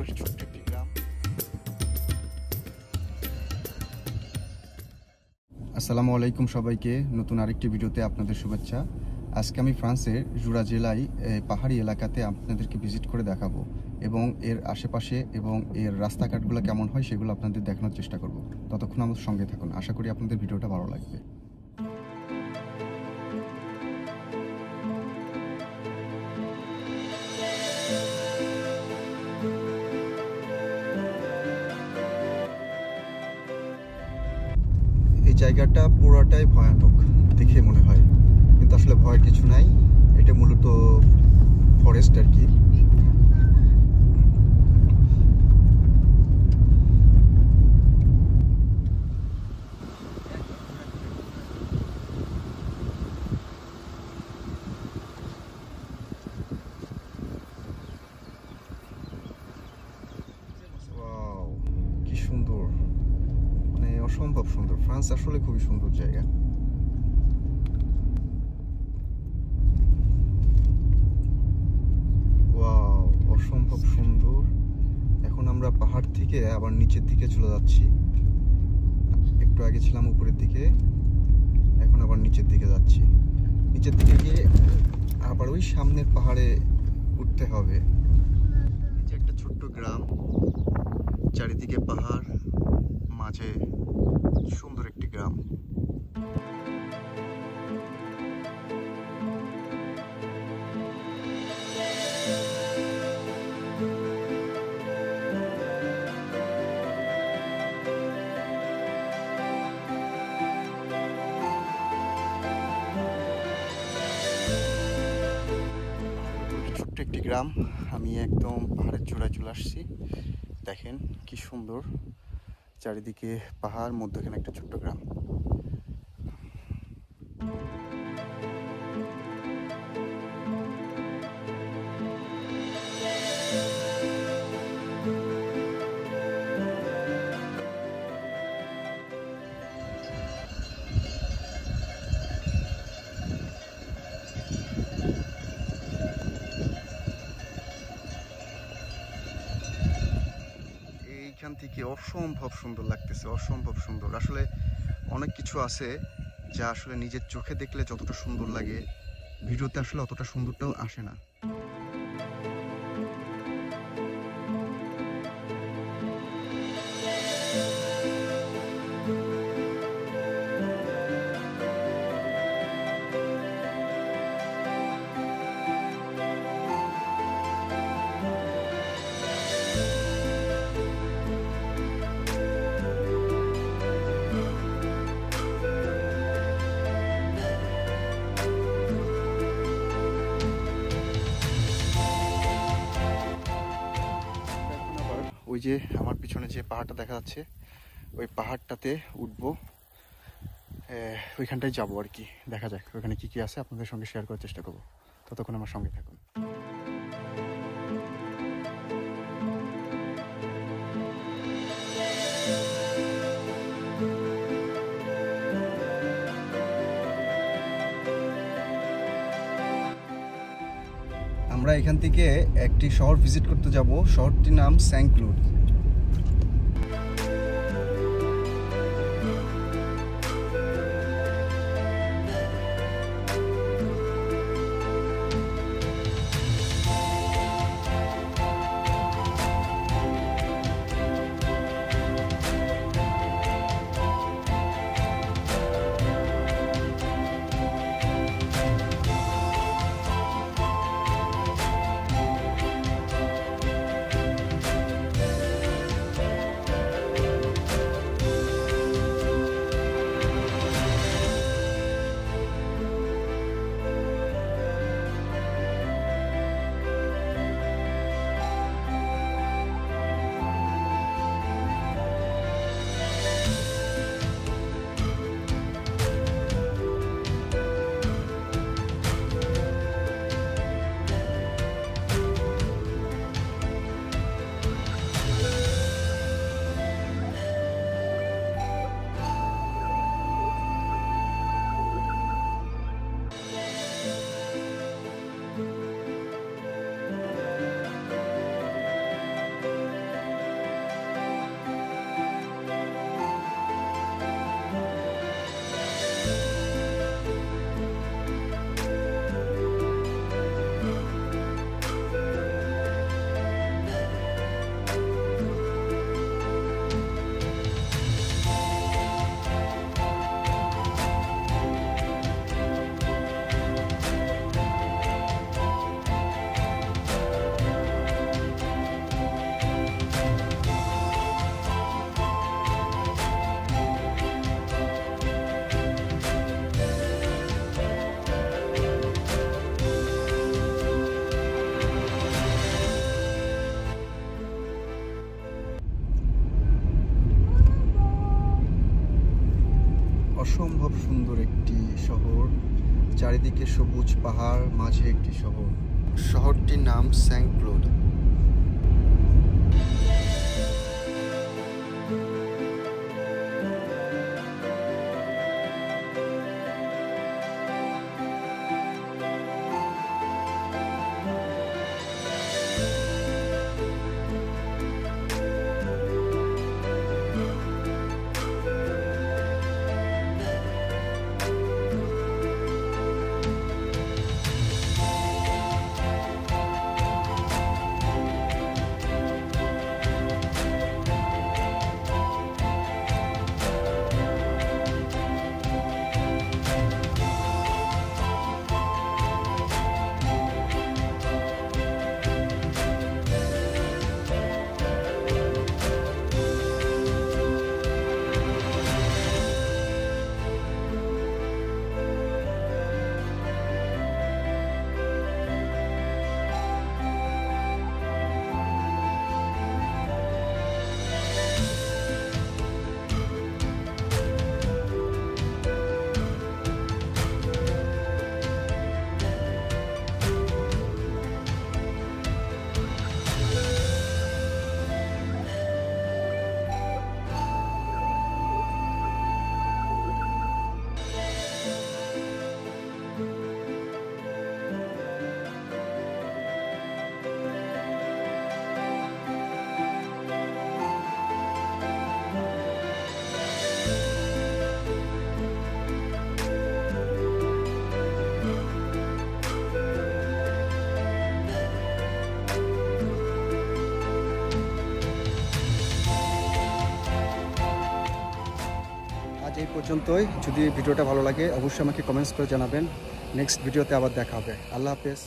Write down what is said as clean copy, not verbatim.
সুন্দর ছোট্ট একটি গ্রাম। আসসালামু আলাইকুম সবাইকে, নতুন আরেকটি ভিডিওতে আপনাদের শুভেচ্ছা। আজকে আমি ফ্রান্সের জুরা জেলায় পাহাড়ি এলাকাতে আপনাদেরকে ভিজিট করে দেখাবো এবং এর আশেপাশে এবং এর রাস্তাঘাটগুলো কেমন হয় সেগুলো আপনাদের দেখানোর চেষ্টা করব। ততক্ষণ আমাদের সঙ্গে থাকুন, আশা করি আপনাদের ভিডিওটা ভালো লাগবে। এই জায়গাটা পুরোটাই ভয়ানক দেখে মনে হয়, কিন্তু আসলে ভয়ের কিছু নাই। এটা মূলত ফরেস্ট আর কি। কি সুন্দর, মানে অসম্ভব সুন্দর। ফ্রান্স আসলে খুবই সুন্দর জায়গা। ওয়াও, অসম্ভব সুন্দর। এখন আমরা পাহাড় থেকে আবার নিচের দিকে চলে যাচ্ছি। একটু আগে ছিলাম উপরের দিকে, এখন আবার নিচের দিকে যাচ্ছি। নিচের দিকে গিয়ে আবার ওই সামনের পাহাড়ে উঠতে হবে। এই যে একটা ছোট্ট গ্রাম, চারিদিকে পাহাড়, মাঝে সুন্দর একটি গ্রাম। ছোট্ট একটি গ্রাম, আমি একদম পাহাড়ের চূড়ায় চলে আসছি। দেখেন কি সুন্দর, চারিদিকে পাহাড়, মধ্যখানে একটা ছোট্ট গ্রাম। এইখান থেকে অসম্ভব সুন্দর লাগতেছে, অসম্ভব সুন্দর। আসলে অনেক কিছু আছে যা আসলে নিজের চোখে দেখলে যতটা সুন্দর লাগে, ভিডিওতে আসলে অতটা সুন্দরটাও আসে না। ওই যে আমার পিছনে যে পাহাড়টা দেখা যাচ্ছে, ওই পাহাড়টাতে উঠবো, ওইখানটায় যাবো আর কি। দেখা যাক ওইখানে কি কি আছে, আপনাদের সঙ্গে শেয়ার করার চেষ্টা করবো। ততক্ষণ আমার সঙ্গে থাকুন। আমরা এখান থেকে একটি শহর ভিজিট করতে যাব, শহরটির নাম স্যাঙ্কলুড। অসম্ভব সুন্দর একটি শহর, চারিদিকে সবুজ পাহাড়, মাঝে একটি শহর। শহরটির নাম সেন্ট ক্লদ। আজ এই পর্যন্তই। যদি ভিডিওটা ভালো লাগে অবশ্যই আমাকে কমেন্টস করে জানাবেন। নেক্সট ভিডিওতে আবার দেখা হবে। আল্লাহ হাফেজ।